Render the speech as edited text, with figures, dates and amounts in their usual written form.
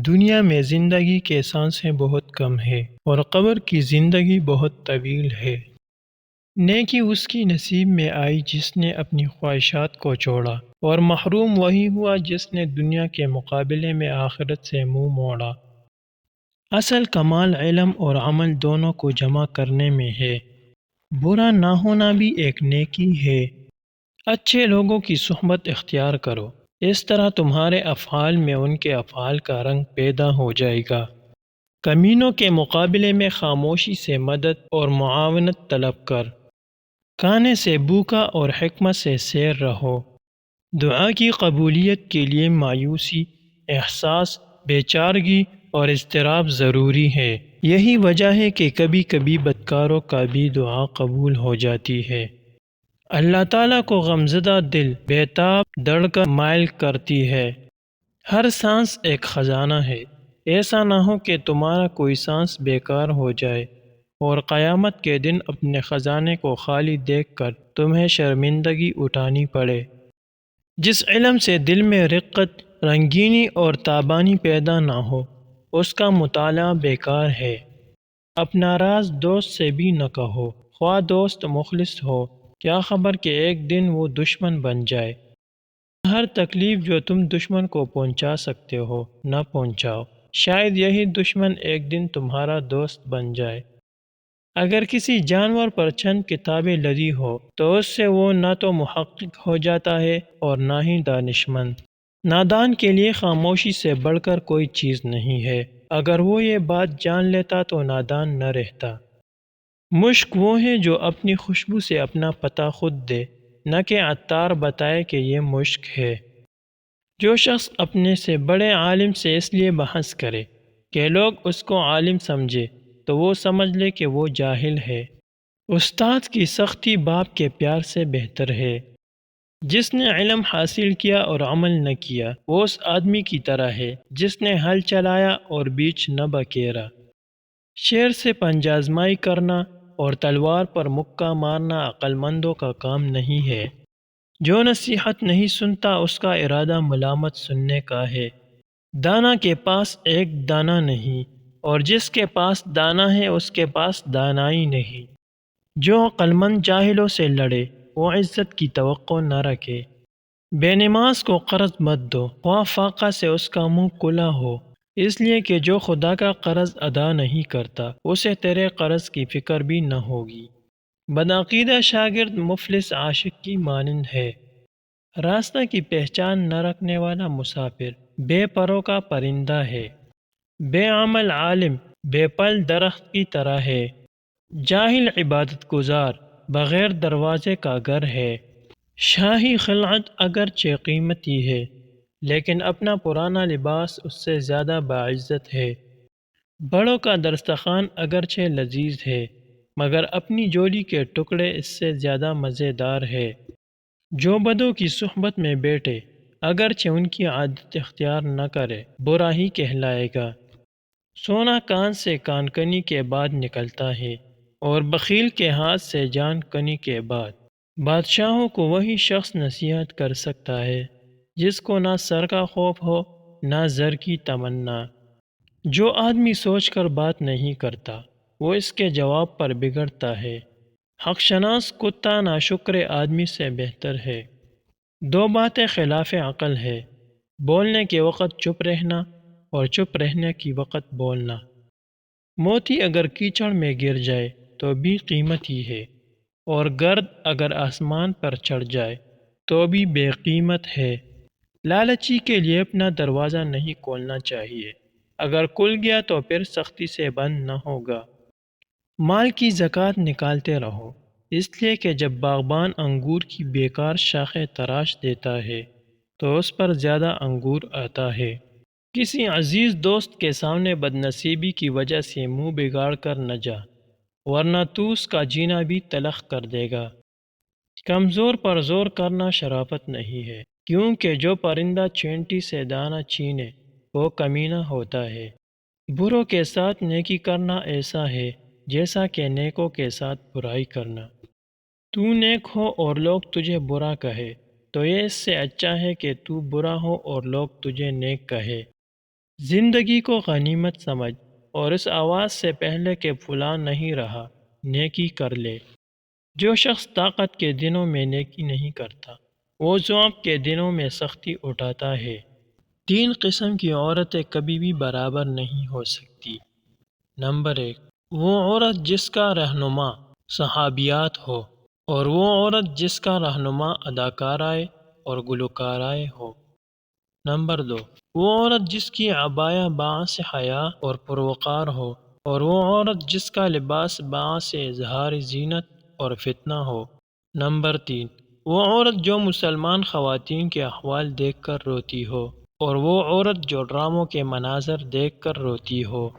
دنیا میں زندگی کے سانسیں بہت کم ہے اور قبر کی زندگی بہت طویل ہے۔ نیکی اس کی نصیب میں آئی جس نے اپنی خواہشات کو چھوڑا، اور محروم وہی ہوا جس نے دنیا کے مقابلے میں آخرت سے منہ موڑا۔ اصل کمال علم اور عمل دونوں کو جمع کرنے میں ہے۔ برا نہ ہونا بھی ایک نیکی ہے۔ اچھے لوگوں کی صحبت اختیار کرو، اس طرح تمہارے افعال میں ان کے افعال کا رنگ پیدا ہو جائے گا۔ کمینوں کے مقابلے میں خاموشی سے مدد اور معاونت طلب کر۔ کھانے سے بھوکا اور حکمت سے سیر رہو۔ دعا کی قبولیت کے لیے مایوسی، احساس، بے چارگی اور اضطراب ضروری ہے۔ یہی وجہ ہے کہ کبھی کبھی بدکاروں کا بھی دعا قبول ہو جاتی ہے۔ اللہ تعالیٰ کو غمزدہ دل بیتاب دھڑکن مائل کرتی ہے۔ ہر سانس ایک خزانہ ہے۔ ایسا نہ ہو کہ تمہارا کوئی سانس بیکار ہو جائے اور قیامت کے دن اپنے خزانے کو خالی دیکھ کر تمہیں شرمندگی اٹھانی پڑے۔ جس علم سے دل میں رقت، رنگینی اور تابانی پیدا نہ ہو، اس کا مطالعہ بیکار ہے۔ اپنا راز دوست سے بھی نہ کہو، خواہ دوست مخلص ہو، کیا خبر کہ ایک دن وہ دشمن بن جائے۔ ہر تکلیف جو تم دشمن کو پہنچا سکتے ہو نہ پہنچاؤ، شاید یہی دشمن ایک دن تمہارا دوست بن جائے۔ اگر کسی جانور پر چند کتابیں لدی ہو تو اس سے وہ نہ تو محقق ہو جاتا ہے اور نہ ہی دانشمند۔ نادان کے لیے خاموشی سے بڑھ کر کوئی چیز نہیں ہے۔ اگر وہ یہ بات جان لیتا تو نادان نہ رہتا۔ مشک وہ ہے جو اپنی خوشبو سے اپنا پتہ خود دے، نہ کہ عطار بتائے کہ یہ مشک ہے۔ جو شخص اپنے سے بڑے عالم سے اس لیے بحث کرے کہ لوگ اس کو عالم سمجھے تو وہ سمجھ لے کہ وہ جاہل ہے۔ استاد کی سختی باپ کے پیار سے بہتر ہے۔ جس نے علم حاصل کیا اور عمل نہ کیا، وہ اس آدمی کی طرح ہے جس نے ہل چلایا اور بیچ نہ بکیرا۔ شیر سے پنجہ آزمائی کرنا اور تلوار پر مکہ مارنا عقل مندوں کا کام نہیں ہے۔ جو نصیحت نہیں سنتا اس کا ارادہ ملامت سننے کا ہے۔ دانا کے پاس ایک دانہ نہیں، اور جس کے پاس دانہ ہے اس کے پاس دانائی نہیں۔ جو عقل مند جاہلوں سے لڑے وہ عزت کی توقع نہ رکھے۔ بے نماز کو قرض مت دو، خواہ فاقہ سے اس کا منہ کھلا ہو، اس لیے کہ جو خدا کا قرض ادا نہیں کرتا اسے تیرے قرض کی فکر بھی نہ ہوگی۔ بدعقیدہ شاگرد مفلس عاشق کی مانند ہے۔ راستہ کی پہچان نہ رکھنے والا مسافر بے پروں کا پرندہ ہے۔ بے عمل عالم بے پل درخت کی طرح ہے۔ جاہل عبادت گزار بغیر دروازے کا گھر ہے۔ شاہی خلعت اگرچہ قیمتی ہے لیکن اپنا پرانا لباس اس سے زیادہ باعزت ہے۔ بڑوں کا دسترخوان اگرچہ لذیذ ہے مگر اپنی جولی کے ٹکڑے اس سے زیادہ مزیدار ہے۔ جو بدوں کی صحبت میں بیٹھے اگرچہ ان کی عادت اختیار نہ کرے، برا ہی کہلائے گا۔ سونا کان سے کان کنی کے بعد نکلتا ہے اور بخیل کے ہاتھ سے جان کنی کے بعد۔ بادشاہوں کو وہی شخص نصیحت کر سکتا ہے جس کو نہ سر کا خوف ہو نہ زر کی تمنا۔ جو آدمی سوچ کر بات نہیں کرتا وہ اس کے جواب پر بگڑتا ہے۔ حق شناس کتا ناشکر آدمی سے بہتر ہے۔ دو باتیں خلاف عقل ہے، بولنے کے وقت چپ رہنا اور چپ رہنے کی وقت بولنا۔ موتی اگر کیچڑ میں گر جائے تو بھی قیمت ہی ہے، اور گرد اگر آسمان پر چڑھ جائے تو بھی بے قیمت ہے۔ لالچی کے لیے اپنا دروازہ نہیں کھولنا چاہیے، اگر کھل گیا تو پھر سختی سے بند نہ ہوگا۔ مال کی زکوٰۃ نکالتے رہو، اس لیے کہ جب باغبان انگور کی بیکار شاخیں تراش دیتا ہے تو اس پر زیادہ انگور آتا ہے۔ کسی عزیز دوست کے سامنے بدنصیبی کی وجہ سے منہ بگاڑ کر نہ جا، ورنہ تو اس کا جینا بھی تلخ کر دے گا۔ کمزور پر زور کرنا شرافت نہیں ہے، کیونکہ جو پرندہ چینٹی سے دانہ چھینے وہ کمینہ ہوتا ہے۔ بروں کے ساتھ نیکی کرنا ایسا ہے جیسا کہ نیکوں کے ساتھ برائی کرنا۔ تو نیک ہو اور لوگ تجھے برا کہے تو یہ اس سے اچھا ہے کہ تو برا ہو اور لوگ تجھے نیک کہے۔ زندگی کو غنیمت سمجھ اور اس آواز سے پہلے کہ فلاں نہیں رہا نیکی کر لے۔ جو شخص طاقت کے دنوں میں نیکی نہیں کرتا وہ ضعف کے دنوں میں سختی اٹھاتا ہے۔ تین قسم کی عورتیں کبھی بھی برابر نہیں ہو سکتی۔ نمبر 1، وہ عورت جس کا رہنما صحابیات ہو اور وہ عورت جس کا رہنما اداکارائے اور گلوکارائے ہو۔ نمبر 2، وہ عورت جس کی عبایا باعث حیا اور پروقار ہو اور وہ عورت جس کا لباس باعث اظہار زینت اور فتنہ ہو۔ نمبر 3، وہ عورت جو مسلمان خواتین کے احوال دیکھ کر روتی ہو اور وہ عورت جو ڈراموں کے مناظر دیکھ کر روتی ہو۔